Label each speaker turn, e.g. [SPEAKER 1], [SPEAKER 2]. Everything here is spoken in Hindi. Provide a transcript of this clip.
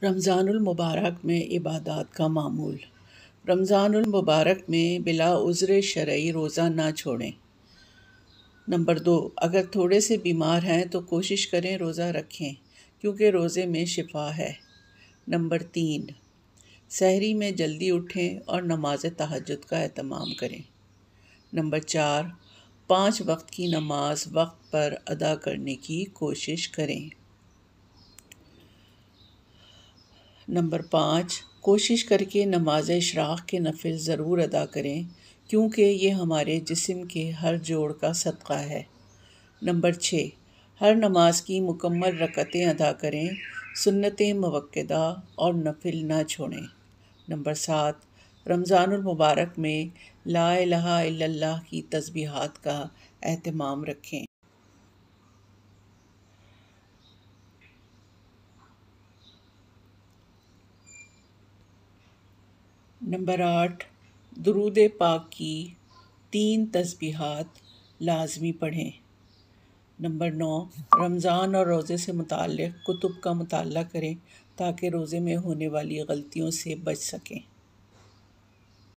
[SPEAKER 1] रमज़ानुल मुबारक में इबादत का मामूल। रमज़ानुल मुबारक में बिला उज़्र शरई रोज़ा ना छोड़ें। नंबर 2, अगर थोड़े से बीमार हैं तो कोशिश करें रोज़ा रखें क्योंकि रोज़े में शिफा है। नंबर 3, सहरी में जल्दी उठें और नमाज तहज्जुद का एहतमाम करें। नंबर 4, 5 वक्त की नमाज वक्त पर अदा करने की कोशिश करें। नंबर 5, कोशिश करके नमाज इशराक़ के नफिल ज़रूर अदा करें क्योंकि ये हमारे जिस्म के हर जोड़ का सदक़ा है। नंबर 6, हर नमाज की मुकम्मल रकअतें अदा करें, सुन्नतें मुअक्कदा और नफिल ना छोड़ें। नंबर 7, रमज़ानुल मुबारक में ला इलाहा इल्लल्लाह की तस्बीहात का एहतमाम रखें। नंबर 8, दुरूद पाक की 3 तस्बीहात लाज़मी पढ़ें। नंबर 9, रमज़ान और रोज़े से मुताल्लिक़ कुतुब का मुताला करें ताकि रोज़े में होने वाली गलतियों से बच सकें।